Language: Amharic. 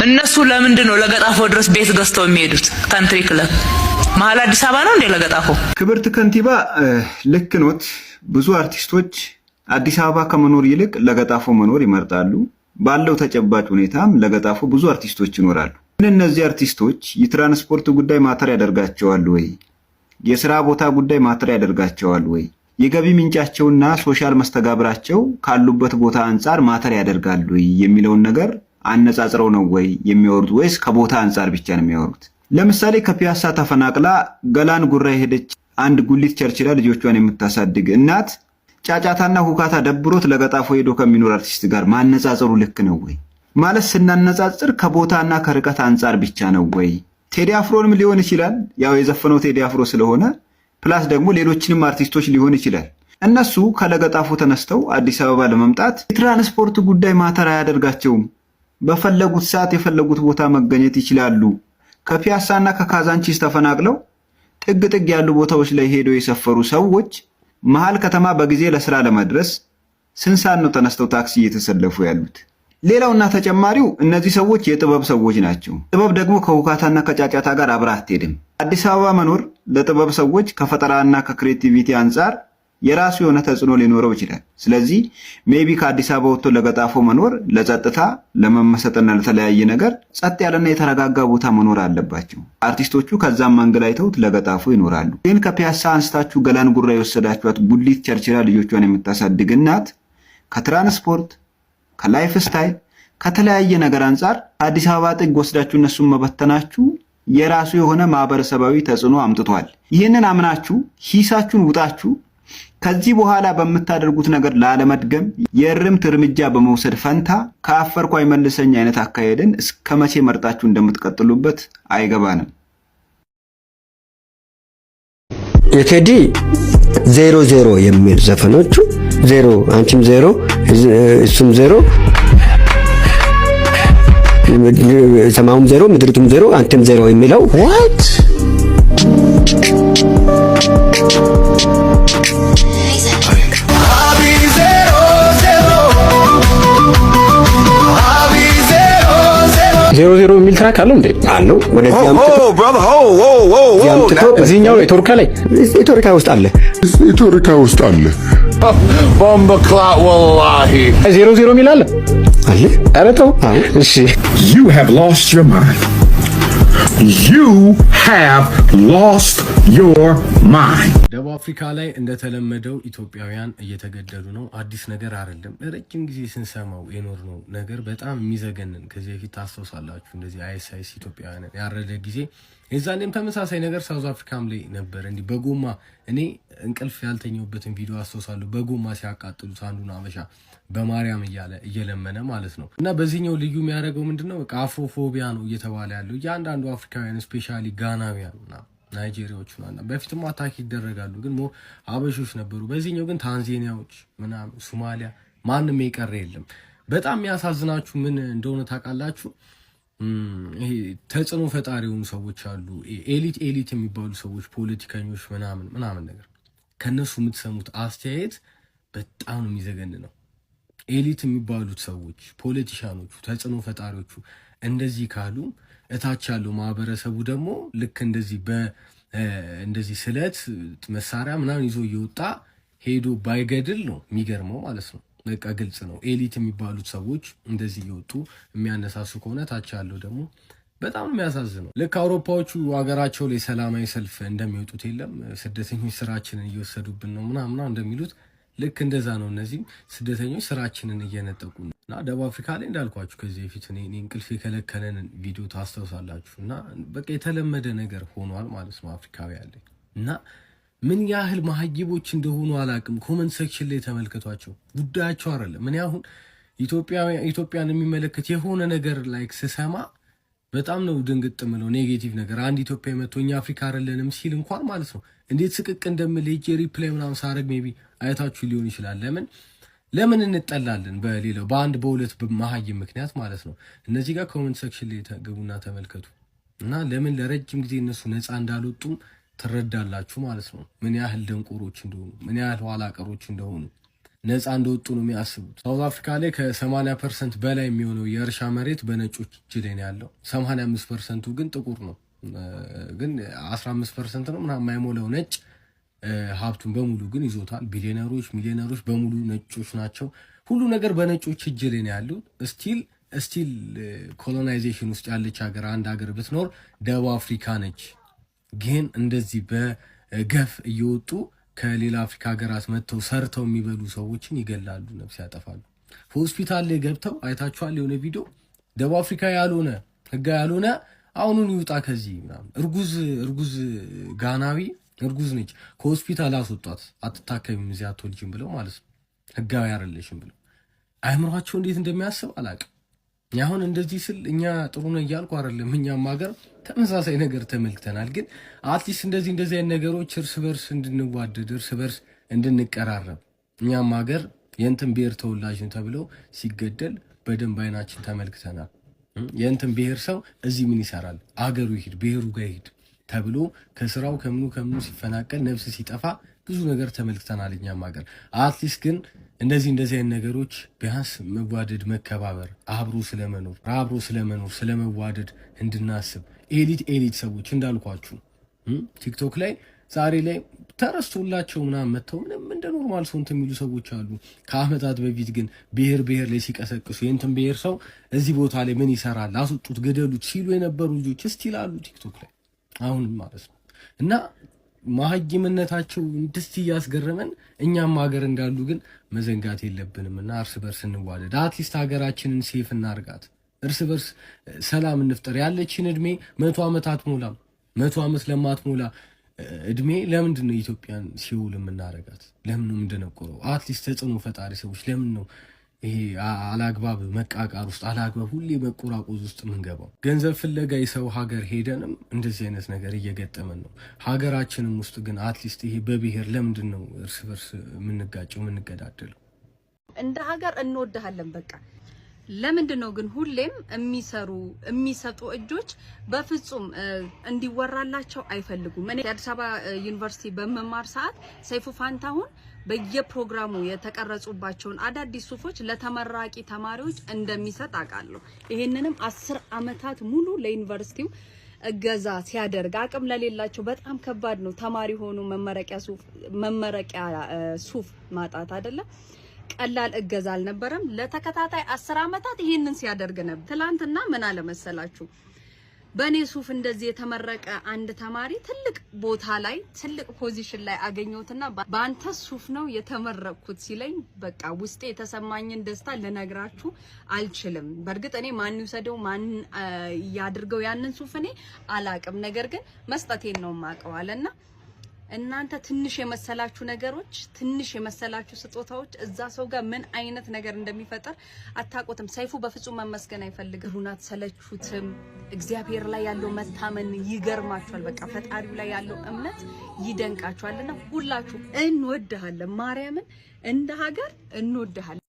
እነሱ ለምንድን ነው ለገጣፎ ድረስ ቤት ገዝተው የሚሄዱት? ካንትሪ ክለብ መሀል አዲስ አበባ ነው እንዴ ለገጣፎ? ክብርት ከንቲባ ልክ ኖት። ብዙ አርቲስቶች አዲስ አበባ ከመኖር ይልቅ ለገጣፎ መኖር ይመርጣሉ። ባለው ተጨባጭ ሁኔታም ለገጣፎ ብዙ አርቲስቶች ይኖራሉ። ግን እነዚህ አርቲስቶች የትራንስፖርት ጉዳይ ማተር ያደርጋቸዋል ወይ? የሥራ ቦታ ጉዳይ ማተር ያደርጋቸዋል ወይ? የገቢ ምንጫቸውና ሶሻል መስተጋብራቸው ካሉበት ቦታ አንፃር ማተር ያደርጋሉ የሚለውን ነገር አነጻጽረው ነው ወይ የሚያወሩት ወይስ ከቦታ አንፃር ብቻ ነው የሚያወሩት? ለምሳሌ ከፒያሳ ተፈናቅላ ገላን ጉራ ሄደች አንድ ጉሊት ቸርችላ ልጆቿን የምታሳድግ እናት ጫጫታና ሁካታ ደብሮት ለገጣፎ ሄዶ ከሚኖር አርቲስት ጋር ማነጻጸሩ ልክ ነው ወይ? ማለት ስናነጻጽር ከቦታና ከርቀት አንፃር ብቻ ነው ወይ? ቴዲ አፍሮንም ሊሆን ይችላል፣ ያው የዘፈነው ቴዲ አፍሮ ስለሆነ ፕላስ ደግሞ ሌሎችንም አርቲስቶች ሊሆን ይችላል። እነሱ ከለገጣፎ ተነስተው አዲስ አበባ ለመምጣት የትራንስፖርት ጉዳይ ማተር አያደርጋቸውም። በፈለጉት ሰዓት የፈለጉት ቦታ መገኘት ይችላሉ። ከፒያሳና ከካዛንቺስ ተፈናቅለው ጥግ ጥግ ያሉ ቦታዎች ላይ ሄደው የሰፈሩ ሰዎች መሃል ከተማ በጊዜ ለስራ ለመድረስ ስንት ሰዓት ነው ተነስተው ታክሲ እየተሰለፉ ያሉት? ሌላውና ተጨማሪው እነዚህ ሰዎች የጥበብ ሰዎች ናቸው። ጥበብ ደግሞ ከሁካታና ከጫጫታ ጋር አብራ አትሄድም። አዲስ አበባ መኖር ለጥበብ ሰዎች ከፈጠራና ከክሬቲቪቲ አንጻር የራሱ የሆነ ተጽዕኖ ሊኖረው ይችላል። ስለዚህ ሜቢ ከአዲስ አበባ ወጥቶ ለገጣፎ መኖር ለጸጥታ፣ ለመመሰጥና ለተለያየ ነገር ጸጥ ያለና የተረጋጋ ቦታ መኖር አለባቸው። አርቲስቶቹ ከዛም መንገድ አይተውት ለገጣፎ ይኖራሉ። ግን ከፒያሳ አንስታችሁ ገላን ጉራ የወሰዳችኋት ጉሊት ቸርችላ ልጆቿን የምታሳድግ እናት ከትራንስፖርት፣ ከላይፍ ስታይል፣ ከተለያየ ነገር አንጻር አዲስ አበባ ጥግ ወስዳችሁ እነሱን መበተናችሁ የራሱ የሆነ ማህበረሰባዊ ተጽዕኖ አምጥቷል። ይህንን አምናችሁ ሂሳችሁን ውጣችሁ ከዚህ በኋላ በምታደርጉት ነገር ላለመድገም የእርምት እርምጃ በመውሰድ ፈንታ ከአፈርኩ አይመልሰኝ አይነት አካሄድን እስከ መቼ መርጣችሁ እንደምትቀጥሉበት አይገባንም። የቴዲ 00 የሚል ዘፈኖቹ 0 አንቺም 0 እሱም 0 ሰማዩም 0 ምድሪቱም 0 አንተም 0 የሚለው what ዜሮ ዜሮ የሚል ትራክ አለው እንዴ? አለው። ወደዚህ አምጥቶ እዚህኛው የቶርካ ላይ የቶርካ ውስጥ አለ። ቦምብ ክላት ወላሂ ዜሮ ዜሮ የሚል አለ አለ። ኧረ ተው። እሺ you have lost your mind. ደቡብ አፍሪካ ላይ እንደተለመደው ኢትዮጵያውያን እየተገደሉ ነው። አዲስ ነገር አይደለም። ለረጅም ጊዜ ስንሰማው የኖርነው ነገር በጣም የሚዘገንን። ከዚህ በፊት ታስታውሳላችሁ እንደዚህ አይኤስአይስ ኢትዮጵያውያንን ያረደ ጊዜ የዛኔም ተመሳሳይ ነገር ሳውዝ አፍሪካም ላይ ነበር። እንዲህ በጎማ እኔ እንቅልፍ ያልተኛውበትን ቪዲዮ አስታውሳለሁ። በጎማ ሲያቃጥሉት አንዱን አበሻ በማርያም እየለመነ ማለት ነው። እና በዚህኛው ልዩ የሚያደርገው ምንድነው? በቃ አፍሮፎቢያ ነው እየተባለ ያለው እያንዳንዱ አፍሪካውያን ስፔሻሊ ጋናዊያን እና ናይጄሪያዎች እና በፊትም አታክ ይደረጋሉ፣ ግን አበሾች ነበሩ። በዚህኛው ግን ታንዛኒያዎች ምናምን ሶማሊያ ማንም የቀረ የለም። በጣም የሚያሳዝናችሁ ምን እንደሆነ ታውቃላችሁ? ይሄ ተጽዕኖ ፈጣሪ የሆኑ ሰዎች አሉ። ኤሊት የሚባሉ ሰዎች ፖለቲከኞች ምናምን ነገር ከነሱ የምትሰሙት አስተያየት በጣም ነው የሚዘገን ነው። ኤሊት የሚባሉት ሰዎች ፖለቲሻኖቹ፣ ተጽዕኖ ፈጣሪዎቹ እንደዚህ ካሉ እታች ያለው ማህበረሰቡ ደግሞ ልክ እንደዚህ ስለት መሳሪያ ምናምን ይዞ እየወጣ ሄዶ ባይገድል ነው የሚገርመው ማለት ነው። በቃ ግልጽ ነው። ኤሊት የሚባሉት ሰዎች እንደዚህ እየወጡ የሚያነሳሱ ከሆነ ታች ያለው ደግሞ በጣም የሚያሳዝነው። ልክ አውሮፓዎቹ ሀገራቸው ላይ ሰላማዊ ሰልፍ እንደሚወጡት የለም ስደተኞች ስራችንን እየወሰዱብን ነው ምናምን እንደሚሉት ልክ እንደዛ ነው። እነዚህም ስደተኞች ስራችንን እየነጠቁ ነው። እና ደቡብ አፍሪካ ላይ እንዳልኳችሁ ከዚህ በፊት እኔ እንቅልፍ የከለከለን ቪዲዮ ታስታውሳላችሁ። እና በቃ የተለመደ ነገር ሆኗል ማለት ነው አፍሪካዊ ያለ እና ምን ያህል መሀይቦች እንደሆኑ አላቅም። ኮመንት ሴክሽን ላይ ተመልከቷቸው። ጉዳያቸው አይደለም። ምን ያሁን ኢትዮጵያን የሚመለከት የሆነ ነገር ላይክ ስሰማ በጣም ነው ድንግጥ ምለው። ኔጌቲቭ ነገር አንድ ኢትዮጵያ መጥቶ እኛ አፍሪካ አይደለንም ሲል እንኳን ማለት ነው እንዴት ስቅቅ እንደምል ሪፕላይ ምናምን ሳረግ ሜቢ አይታችሁ ሊሆን ይችላል። ለምን እንጠላለን? በሌላው በአንድ በሁለት በመሀይም ምክንያት ማለት ነው። እነዚህ ጋር ኮመንት ሴክሽን ላይ ተገቡና ተመልከቱ እና ለምን ለረጅም ጊዜ እነሱ ነፃ እንዳልወጡም ትረዳላችሁ ማለት ነው። ምን ያህል ደንቆሮች እንደሆኑ፣ ምን ያህል ኋላ ቀሮች እንደሆኑ ነፃ እንደወጡ ነው የሚያስቡት። ሳውዝ አፍሪካ ላይ ከ80% በላይ የሚሆነው የእርሻ መሬት በነጮች እጅ ላይ ነው ያለው። 85%ቱ ግን ጥቁር ነው። ግን 15% ነው ምናምን የማይሞላው ነጭ ሀብቱን በሙሉ ግን ይዞታል። ቢሊዮነሮች፣ ሚሊዮነሮች በሙሉ ነጮች ናቸው። ሁሉ ነገር በነጮች እጅ ላይ ነው ያለው። ስቲል ኮሎናይዜሽን ውስጥ ያለች ሀገር አንድ ሀገር ብትኖር ደቡብ አፍሪካ ነች። ግን እንደዚህ በገፍ እየወጡ ከሌላ አፍሪካ ሀገራት መጥተው ሰርተው የሚበሉ ሰዎችን ይገላሉ፣ ነፍስ ያጠፋሉ። ሆስፒታል ላይ ገብተው አይታችኋል የሆነ ቪዲዮ። ደቡብ አፍሪካ ያልሆነ ህጋዊ ያልሆነ አሁኑን ይውጣ ከዚህ ምናምን። እርጉዝ ጋናዊ እርጉዝ ነች፣ ከሆስፒታል አስወጧት። አትታከሚም እዚህ አትወልጂም ብለው ማለት ነው፣ ህጋዊ አይደለሽም ብለው። አይምሯቸው እንዴት እንደሚያስብ አላውቅም። አሁን እንደዚህ ስል እኛ ጥሩ ነው እያልኩ አይደለም። እኛም ሀገር ተመሳሳይ ነገር ተመልክተናል። ግን አትሊስት እንደዚህ አይነት ነገሮች እርስ በርስ እንድንዋደድ እርስ በርስ እንድንቀራረብ። እኛም ሀገር የእንትን ብሔር ተወላጅ ነው ተብለው ሲገደል በደንብ አይናችን ተመልክተናል። የእንትን ብሔር ሰው እዚህ ምን ይሰራል? አገሩ ይሄድ ብሔሩ ጋር ይሄድ ተብሎ ከስራው ከምኑ ሲፈናቀል ነፍስ ሲጠፋ ብዙ ነገር ተመልክተናል። እኛም ሀገር አትሊስት ግን እንደዚህ አይነት ነገሮች ቢያንስ መዋደድ፣ መከባበር፣ አብሮ ስለመኖር ስለመዋደድ እንድናስብ ኤሊት ሰዎች እንዳልኳችሁ ቲክቶክ ላይ ዛሬ ላይ ተረስቶላቸው ምናምን መተው ምንም እንደ ኖርማል ሰው እንትን የሚሉ ሰዎች አሉ። ከአመታት በፊት ግን ብሔር ላይ ሲቀሰቅሱ የእንትን ብሔር ሰው እዚህ ቦታ ላይ ምን ይሰራል አስወጡት፣ ገደሉት ሲሉ የነበሩ ልጆች እስቲል አሉ ቲክቶክ ላይ አሁንም ማለት ነው። እና ማህይምነታቸው እንደዚህ እያስገረመን እኛም ሀገር እንዳሉ ግን መዘንጋት የለብንም። እና እርስ በርስ እንዋደድ። አትሊስት ሀገራችንን ሴፍ እናርጋት፣ እርስ በርስ ሰላም እንፍጠር። ያለችን እድሜ 100 ዓመት አትሞላም። 100 ዓመት ለማትሞላ እድሜ ለምንድን ነው ኢትዮጵያን ሲውል የምናረጋት? ለምን ነው የምንደነቆረው? አትሊስት ተጽዕኖ ፈጣሪ ሰዎች ለምን ነው ይሄ አላግባብ መቃቃር ውስጥ አላግባብ ሁሌ መቆራቆዝ ውስጥ የምንገባው? ገንዘብ ፍለጋ የሰው ሀገር ሄደንም እንደዚህ አይነት ነገር እየገጠመን ነው። ሀገራችንም ውስጥ ግን አትሊስት ይሄ በብሔር ለምንድን ነው እርስ በርስ የምንጋጨው የምንገዳደለው? እንደ ሀገር እንወድሃለን በቃ። ለምንድን ነው ግን ሁሌም የሚሰጡ እጆች በፍጹም እንዲወራላቸው አይፈልጉም? እኔ የአዲስ አበባ ዩኒቨርሲቲ በመማር ሰዓት ሰይፉ ፋንታሁን በየፕሮግራሙ የተቀረጹባቸውን አዳዲስ ሱፎች ለተመራቂ ተማሪዎች እንደሚሰጥ አውቃለሁ። ይሄንንም 10 ዓመታት ሙሉ ለዩኒቨርሲቲው እገዛ ሲያደርግ አቅም ለሌላቸው በጣም ከባድ ነው። ተማሪ ሆኖ መመረቂያ ሱፍ ማጣት አይደለም ቀላል እገዛ አልነበረም። ለተከታታይ 10 ዓመታት ይሄንን ሲያደርግ ነበር። ትላንትና ምን አለ መሰላችሁ? በኔ ሱፍ እንደዚህ የተመረቀ አንድ ተማሪ ትልቅ ቦታ ላይ ትልቅ ፖዚሽን ላይ አገኘሁትና በአንተ ሱፍ ነው የተመረቅኩት ሲለኝ በቃ ውስጤ የተሰማኝን ደስታ ልነግራችሁ አልችልም። በእርግጥ እኔ ማን ይወሰደው ማን ያድርገው ያንን ሱፍ እኔ አላቅም፣ ነገር ግን መስጠቴን ነው የማውቀው አለና እናንተ ትንሽ የመሰላችሁ ነገሮች ትንሽ የመሰላችሁ ስጦታዎች እዛ ሰው ጋር ምን አይነት ነገር እንደሚፈጠር አታውቁትም። ሰይፉ በፍጹም መመስገን አይፈልግም። ሩናት ሰለቹትም። እግዚአብሔር ላይ ያለው መታመን ይገርማችኋል። በቃ ፈጣሪው ላይ ያለው እምነት ይደንቃችኋልና ሁላችሁ እንወድሃለን። ማርያምን እንደ ሀገር እንወድሃለን።